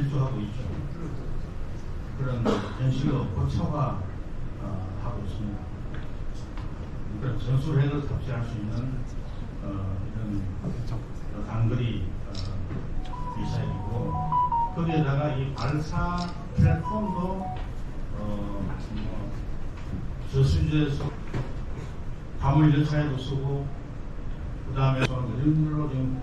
질주하고 있죠. 그런 현실로 고차화하고 있습니다. 그러니까 전술핵을 탑재할 수 있는 이런 단거리 미사일이고, 거기에다가 이 발사 플랫폼도 저수지에서 화물 열차에도 쓰고, 그 다음에 이런 걸로 지금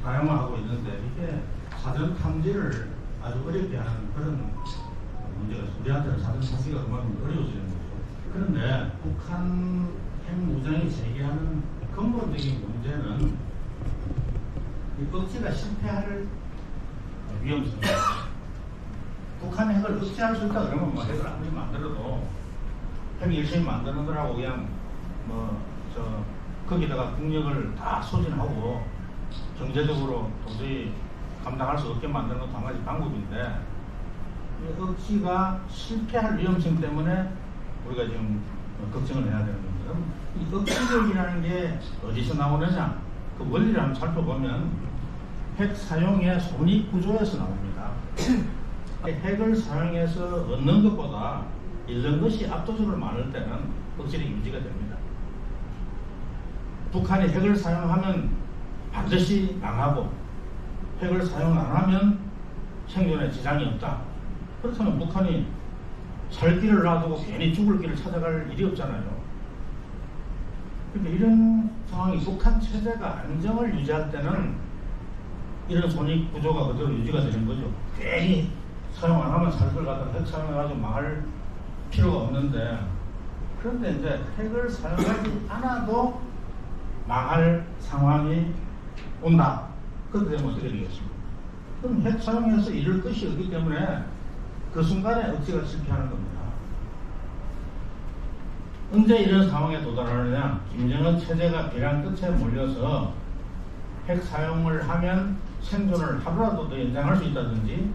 다양화하고 있는데, 이게 사전 탐지를 아주 어렵게 하는 그런 문제가 있어요. 우리한테는 사전 탐지가 그만큼 어려워지는 거죠. 그런데 북한 핵무장이 제기하는 근본적인 문제는 이 억지가 실패할 위험성입니다. 북한 핵을 억제할 수 있다 그러면 뭐 핵을 아무리 만들어도 핵 열심히 만드는 거라고 그냥 거기다가 국력을 다 소진하고 경제적으로 도저히 감당할 수 없게 만드는 것도 한 가지 방법인데, 이 억지가 실패할 위험성 때문에 우리가 지금 걱정을 해야 되는 겁니다. 이 억지력이라는 게 어디서 나오느냐, 그 원리를 한번 살펴보면 핵 사용의 손익구조에서 나옵니다. 핵을 사용해서 얻는 것보다 잃는 것이 압도적으로 많을 때는 억지력이 유지가 됩니다. 북한이 핵을 사용하면 반드시 망하고, 핵을 사용 안 하면 생존에 지장이 없다. 그렇다면 북한이 살 길을 놔두고 괜히 죽을 길을 찾아갈 일이 없잖아요. 그러니까 이런 상황이 북한 체제가 안정을 유지할 때는 이런 손익 구조가 그대로 유지가 되는 거죠. 괜히 사용 안 하면 살 걸 갖다 핵 사용해가지고 망할 필요가 없는데, 그런데 이제 핵을 사용하지 않아도 망할 상황이 온다. 그렇게 되면 어떻게 되겠습니까? 그럼 핵 사용해서 잃을 것이 없기 때문에 그 순간에 억지가 실패하는 겁니다. 언제 이런 상황에 도달하느냐? 김정은 체제가 벼랑 끝에 몰려서 핵 사용을 하면 생존을 하루라도 더 연장할 수 있다든지,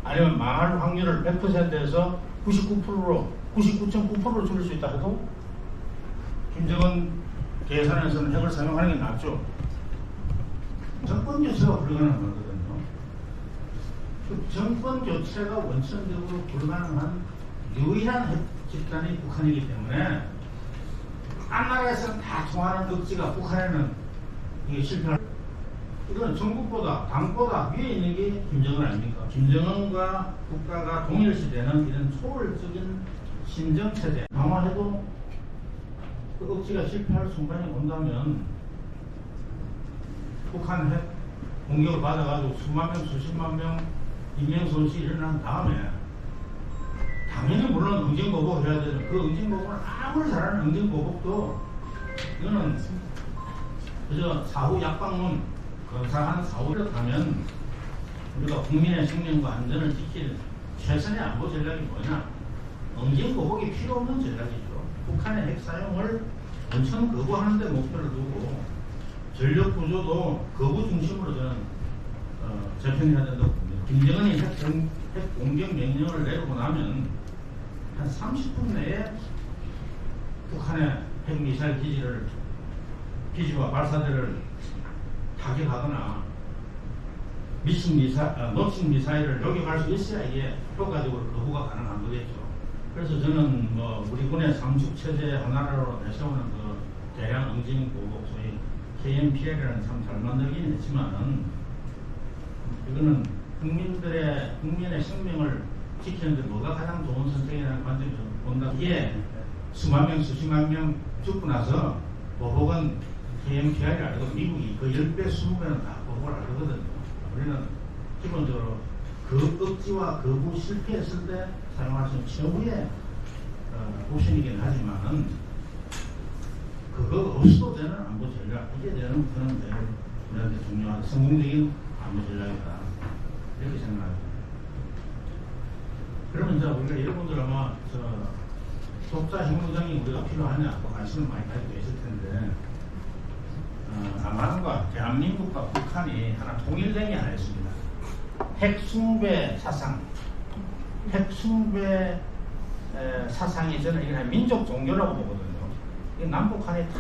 아니면 망할 확률을 100%에서 99%로 99.9%로 줄일 수 있다 해도 김정은 계산에서는 핵을 사용하는 게 낫죠. 정권 교체가 불가능한 거거든요. 그 정권 교체가 원천적으로 불가능한 유일한 핵 집단이 북한이기 때문에, 딴 나라에서는 다 통하는 억지가 북한에는 이게 실패할. 이건 정국보다 당보다 위에 있는 게 김정은 아닙니까? 김정은과 국가가 동일시되는 이런 초월적인 신정체제 강화해도 그 억지가 실패할 순간이 온다면, 북한 핵 공격을 받아가지고 수만 명, 수십만 명 인명손실이 일어난 다음에 당연히 물론 응징보복을 해야 되죠. 그 응징보복은 아무리 잘하는 응징보복도 이거는 그저 사후 약방문, 건사한 사후를 하면 우리가 국민의 생명과 안전을 지킬 최선의 안보 전략이 뭐냐? 응징보복이 필요 없는 전략이죠. 북한의 핵 사용을 원천 거부하는 데 목표를 두고 전력 구조도 거부 중심으로 저는 재편해야 된다고 봅니다. 김정은이 핵 공격 명령을 내리고 나면 한 30분 내에 북한의 핵미사일 기지와 발사대를 타격하거나 노칭 미사일을 요격할 수 있어야 이게 효과적으로 거부가 가능한 거겠죠. 그래서 저는 우리 군의 상축 체제 하나로 내세우는 그 대량 응징 보복, 소위 KMPL이라는 참 잘 만들긴 했지만은, 이거는 국민의 생명을 지키는데 뭐가 가장 좋은 선택이라는 관점에서 본다. 이게 수만 명, 수십만 명 죽고 나서 보복은 KMPL이 아니고 미국이 그 10배, 20배는 다 보복을 하거든요. 우리는 기본적으로 그 억지와 거부 실패했을 때 사용할 수 있는 최후의 옵션이긴 하지만은, 그거 없어도 되는 안보 전략, 이게 되는 그런 우리한테 중요한 성공적인 안보 전략이다, 이렇게 생각합니다. 그러면 이제 우리가 여러분들 아마 독자 핵무장이 우리가 필요하냐 관심을 많이 가지고 계실 텐데, 남한과 대한민국과 북한이 하나 통일된 게 하나 있습니다. 핵숭배 사상. 핵숭배 사상이 저는 이게 민족 종교라고 보거든요. 남북한이 다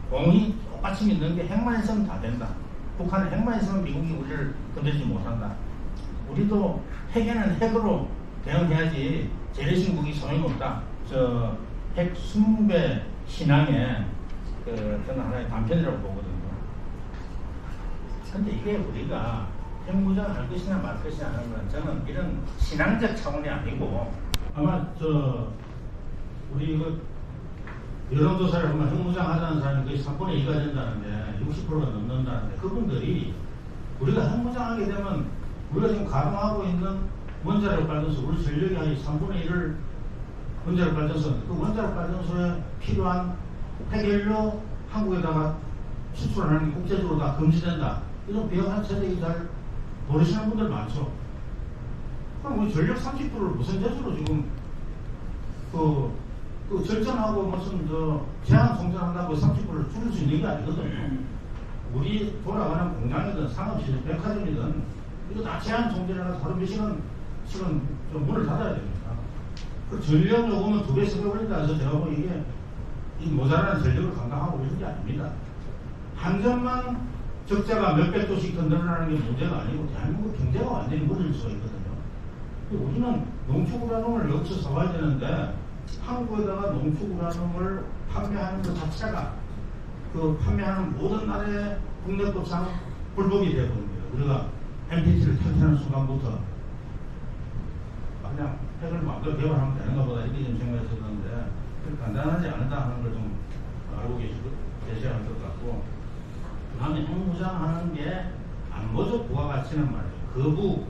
공이 똑같이 믿는 게 핵만 있으면 다 된다. 북한에 핵만 있으면 미국이 우리를 건들지 못한다. 우리도 핵에는 핵으로 대응해야지 재래신국이 소용없다. 저 핵 순배 신앙의 저는 하나의 단편이라고 보거든요. 근데 이게 우리가 핵무장 할 것이냐 말 것이냐 하는 건 저는 이런 신앙적 차원이 아니고 아마 우리 이거 여론조사를 하면 핵무장 하자는 사람이 거의 3분의 2가 된다는데 60%가 넘는다는데 그분들이 우리가 핵무장하게 되면 우리가 지금 가동하고 있는 원자력 발전소 우리 전력이 한 3분의 1을 원자력 발전소 그 원자력 발전소에 필요한 핵연료 한국에다가 수출하는 게 국제적으로 다 금지된다. 이런 비약한 세력이 잘 모르시는 분들 많죠. 그럼 우리 전력 30%를 무슨 재주로 지금 그 절전하고 무슨 제한 송전한다고 30%를 줄일 수 있는 게 아니거든요. 우리 돌아가는 공장이든 상업시설, 백화점이든 이거 다 제한 송전해서 하루 몇 시간 좀 문을 닫아야 됩니다. 그 전력 요금은 2배, 3배 올린다 해서 제가 보기 이게 이 모자라는 전력을 감당하고 있는 게 아닙니다. 한 점만 적자가 몇백 도씩 더 늘어나는 게 문제가 아니고 대한민국 경제가 완전히 무너질 수가 있거든요. 우리는 농축우라늄을 여기서 사와야 되는데 한국에다가 농축우라늄을 판매하는 것 자체가 그 판매하는 모든 나라의 국내법상 불법이 되어버립니다. 우리가 NPT를 탈퇴하는 순간부터 그냥 핵을 마음대로 개발하면 되는가 보다 이렇게 좀 생각했었는데 간단하지 않다 하는 걸 좀 알고 계셔야 할 것 같고 그 다음에 핵무장하는 게 안보적 부가가치는 말이죠.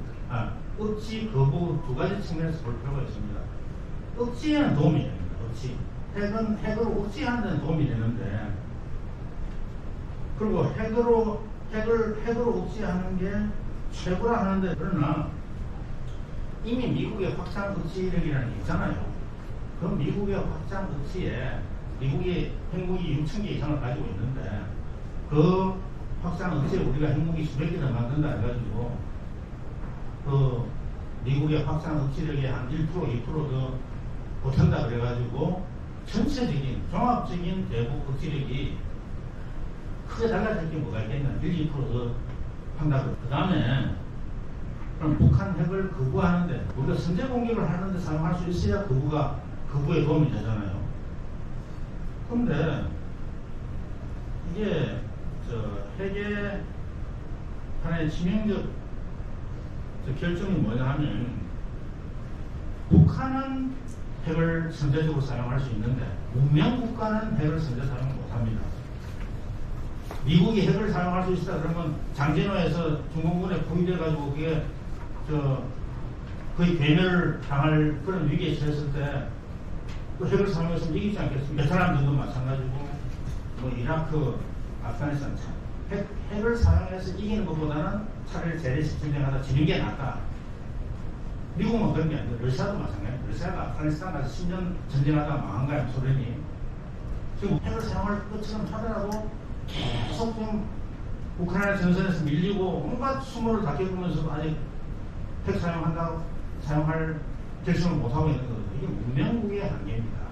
억지, 거부 두 가지 측면에서 볼 필요가 있습니다. 억지에는 도움이 됩니다. 억지. 핵을 억지하는 데는 도움이 되는데 그리고 핵을 억지하는 게 최고라 하는데 그러나 이미 미국의 확장 억지력이라는 게 있잖아요. 그럼 미국의 확장 억지에 미국이 핵무기 6,000개 이상을 가지고 있는데 그 확장 억지에 우리가 핵무기 수백 개를 만든다 해가지고 그 미국의 확장 억지력이 한 1%, 2%더 못한다 그래가지고 전체적인 종합적인 대북 억지력이 크게 달라질 게 뭐가 있겠나. 1, 2%더 한다고. 그 다음에 그럼 북한 핵을 거부하는데 우리가 선제 공격을 하는데 사용할 수 있어야 거부에 도움이 되잖아요. 그런데 이게 핵의 하나의 치명적 결정이 뭐냐 하면 북한은 핵을 선제적으로 사용할 수 있는데 문명 국가는 핵을 선제 사용 못합니다. 미국이 핵을 사용할 수 있다 그러면 장진호에서 중공군에 포위돼가지고 그게 거의 괴멸을 당할 그런 위기에 처했을 때 그 핵을 사용해서 이기지 않겠습니까? 베트남전도 마찬가지고 뭐 이라크, 아프가니스탄 핵을 사용해서 이기는 것보다는 차라리 재래식 전쟁하다 지는 게 낫다. 미국은 그런 게 아니고 러시아도 마찬가지예요. 러시아가 아프가니스탄 가서 10년 전쟁하다 망한 거야 소련이. 지금 핵을 사용할 것처럼 하더라도 계속 좀 우크라이나 전선에서 밀리고 온갖 수모를 다 겪으면서도 아직 핵 사용할 결심을 못하고 있는 거거든요. 이게 문명국의 한계입니다.